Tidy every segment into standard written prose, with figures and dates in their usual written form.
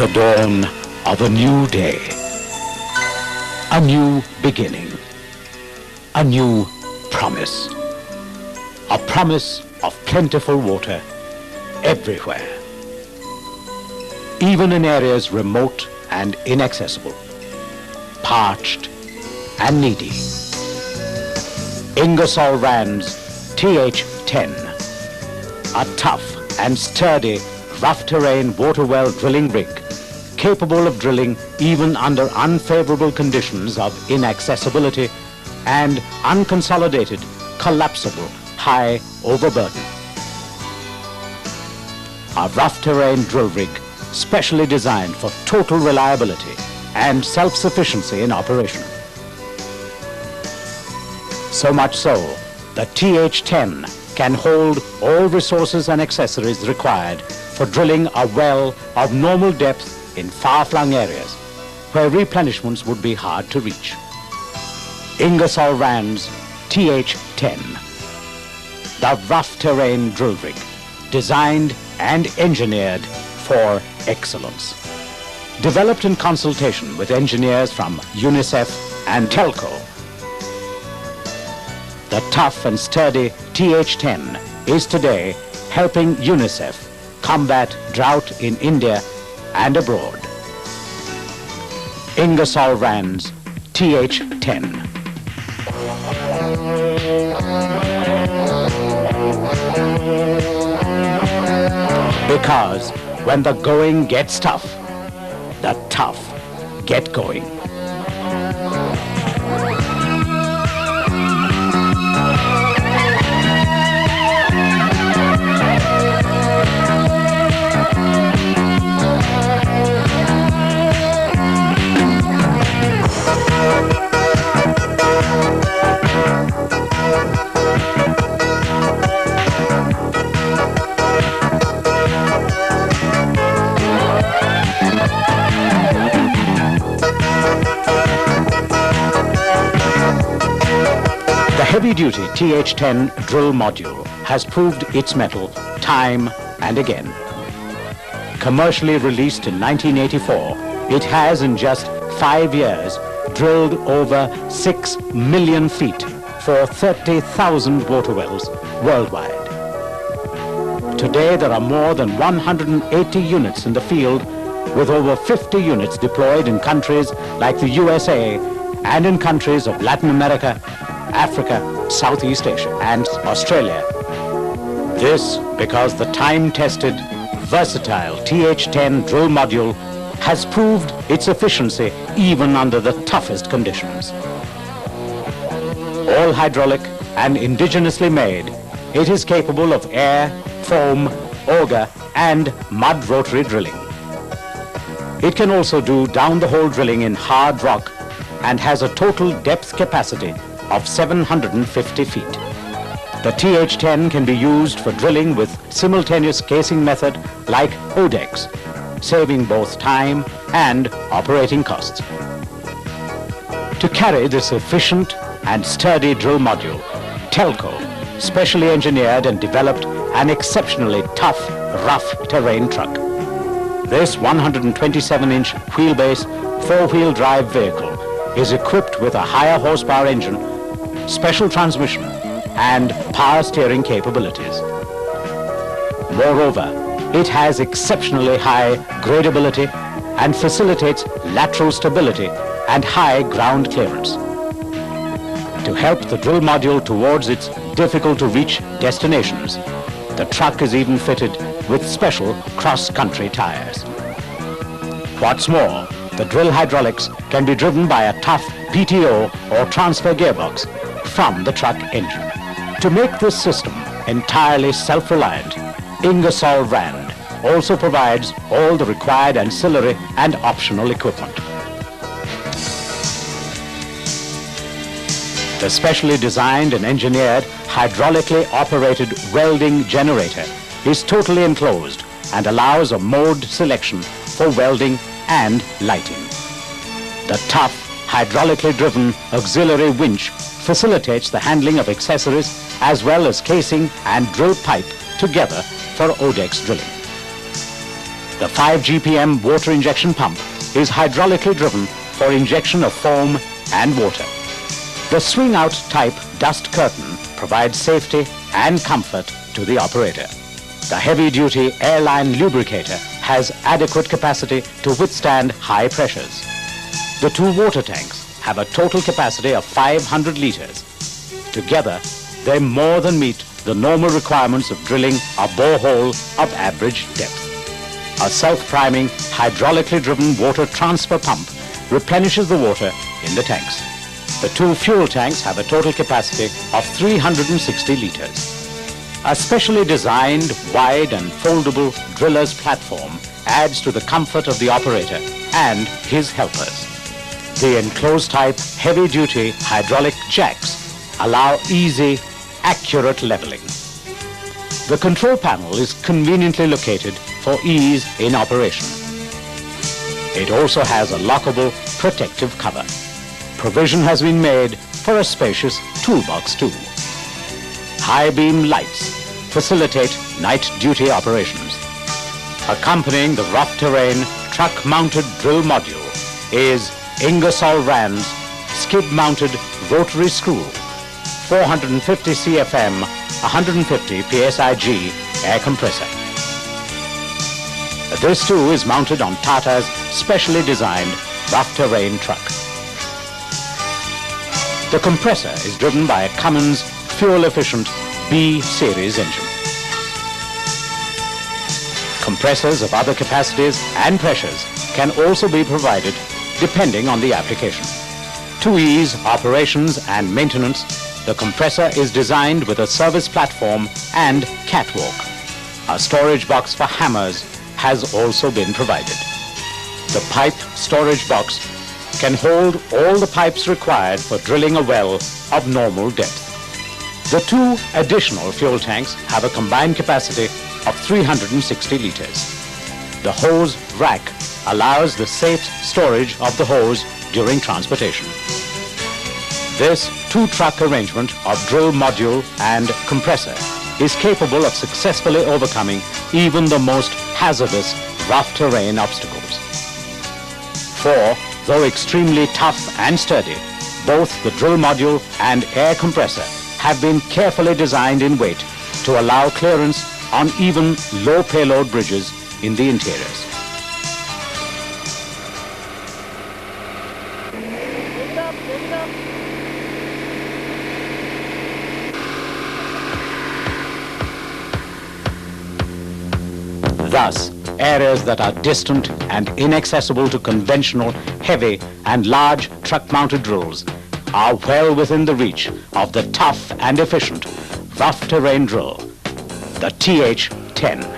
the dawn of a new day, a new beginning, a new promise, a promise of plentiful water everywhere, even in areas remote and inaccessible, parched and needy. Ingersoll Rand's TH10, a tough and sturdy rough terrain water well drilling rig, capable of drilling even under unfavorable conditions of inaccessibility and unconsolidated, collapsible, high overburden. A rough terrain drill rig specially designed for total reliability and self-sufficiency in operation. So much so, the TH10 can hold all resources and accessories required for drilling a well of normal depth in far-flung areas where replenishments would be hard to reach. Ingersoll Rand's TH10, the rough terrain drill rig, designed and engineered for excellence. Developed in consultation with engineers from UNICEF and Telco, the tough and sturdy TH10 is today helping UNICEF combat drought in India and abroad. Ingersoll Rand's TH10. Because when the going gets tough, the tough get going. The heavy-duty TH10 drill module has proved its mettle time and again. Commercially released in 1984, it has in just 5 years drilled over 6 million feet for 30,000 water wells worldwide. Today there are more than 180 units in the field, with over 50 units deployed in countries like the USA and in countries of Latin America, Africa, Southeast Asia, and Australia. This because the time-tested, versatile TH10 drill module has proved its efficiency even under the toughest conditions. All hydraulic and indigenously made, it is capable of air, foam, auger, and mud rotary drilling. It can also do down-the-hole drilling in hard rock and has a total depth capacity of 750 feet. The TH10 can be used for drilling with simultaneous casing method like ODEX, saving both time and operating costs. To carry this efficient and sturdy drill module, Telco specially engineered and developed an exceptionally tough, rough terrain truck. This 127-inch wheelbase, four-wheel drive vehicle is equipped with a higher horsepower engine, special transmission, and power steering capabilities. Moreover, it has exceptionally high gradability and facilitates lateral stability and high ground clearance. To help the drill module towards its difficult-to-reach destinations, the truck is even fitted with special cross-country tires. What's more, the drill hydraulics can be driven by a tough PTO or transfer gearbox from the truck engine. To make this system entirely self-reliant, Ingersoll Rand also provides all the required ancillary and optional equipment. The specially designed and engineered hydraulically operated welding generator is totally enclosed and allows a mode selection for welding and lighting. The tough, hydraulically driven auxiliary winch facilitates the handling of accessories as well as casing and drill pipe together for ODEX drilling. The 5 GPM water injection pump is hydraulically driven for injection of foam and water. The swing-out type dust curtain provides safety and comfort to the operator. The heavy-duty airline lubricator has adequate capacity to withstand high pressures. The 2 water tanks have a total capacity of 500 liters. Together, they more than meet the normal requirements of drilling a borehole of average depth. A self-priming, hydraulically driven water transfer pump replenishes the water in the tanks. The 2 fuel tanks have a total capacity of 360 liters. A specially designed, wide and foldable driller's platform adds to the comfort of the operator and his helpers. The enclosed type heavy-duty hydraulic jacks allow easy, accurate leveling. The control panel is conveniently located for ease in operation. It also has a lockable protective cover. Provision has been made for a spacious toolbox too. High beam lights facilitate night duty operations. Accompanying the rough terrain truck-mounted drill module is Ingersoll Rand's skid-mounted rotary screw, 450 CFM, 150 PSIG air compressor. This too is mounted on Tata's specially designed rough terrain truck. The compressor is driven by a Cummins fuel-efficient B series engine. Compressors of other capacities and pressures can also be provided depending on the application. To ease operations and maintenance, the compressor is designed with a service platform and catwalk. A storage box for hammers has also been provided. The pipe storage box can hold all the pipes required for drilling a well of normal depth. The 2 additional fuel tanks have a combined capacity of 360 liters. The hose rack allows the safe storage of the hose during transportation. This 2-truck arrangement of drill module and compressor is capable of successfully overcoming even the most hazardous rough terrain obstacles. For, though extremely tough and sturdy, both the drill module and air compressor have been carefully designed in weight to allow clearance on even low payload bridges in the interiors. Thus, areas that are distant and inaccessible to conventional, heavy and large truck-mounted drills are well within the reach of the tough and efficient rough terrain drill, the TH10.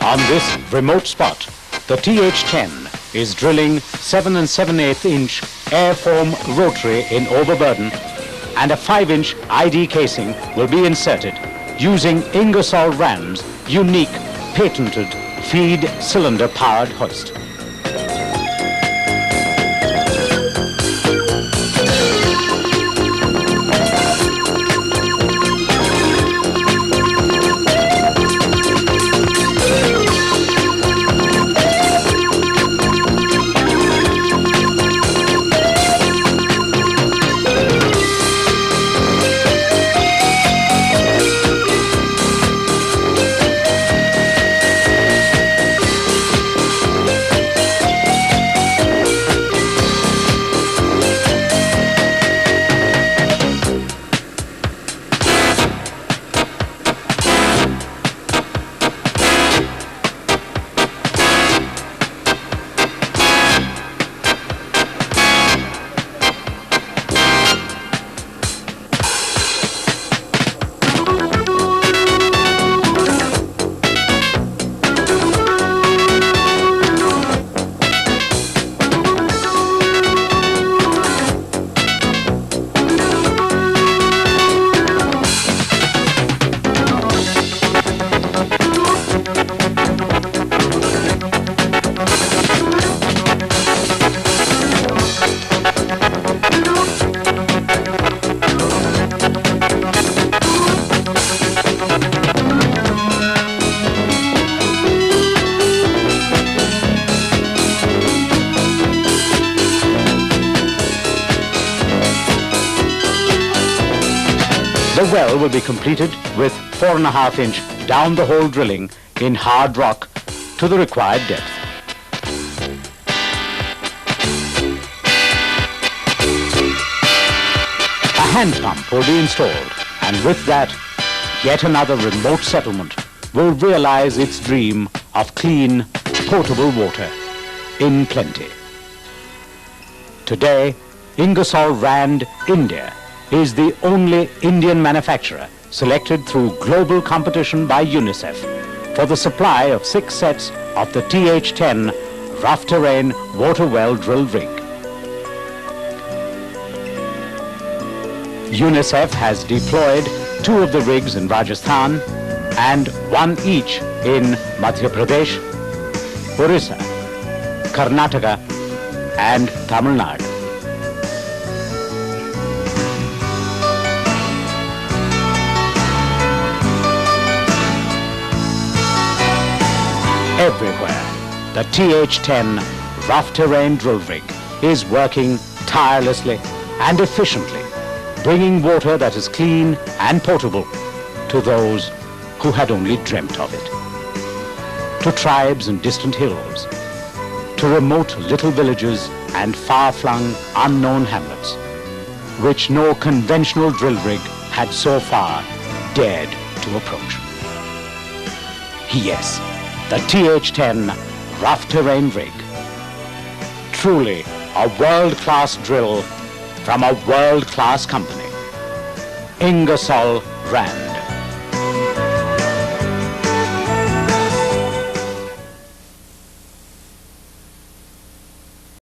On this remote spot, the TH10 is drilling 7 7/8 inch airfoam rotary in overburden, and a 5-inch ID casing will be inserted using Ingersoll Rand's unique patented feed cylinder powered hoist. well will be completed with 4.5-inch down-the-hole drilling in hard rock to the required depth. A hand pump will be installed, and with that, yet another remote settlement will realize its dream of clean, potable water in plenty. Today, Ingersoll Rand India is the only Indian manufacturer selected through global competition by UNICEF for the supply of 6 sets of the TH10 rough terrain water well drill rig. UNICEF has deployed 2 of the rigs in Rajasthan and 1 each in Madhya Pradesh, Orissa, Karnataka and Tamil Nadu. Everywhere, the TH10 rough terrain drill rig is working tirelessly and efficiently, bringing water that is clean and potable to those who had only dreamt of it. To tribes in distant hills, to remote little villages and far-flung unknown hamlets, which no conventional drill rig had so far dared to approach. Yes, the TH10 rough terrain rig. Truly a world-class drill from a world-class company, Ingersoll Rand.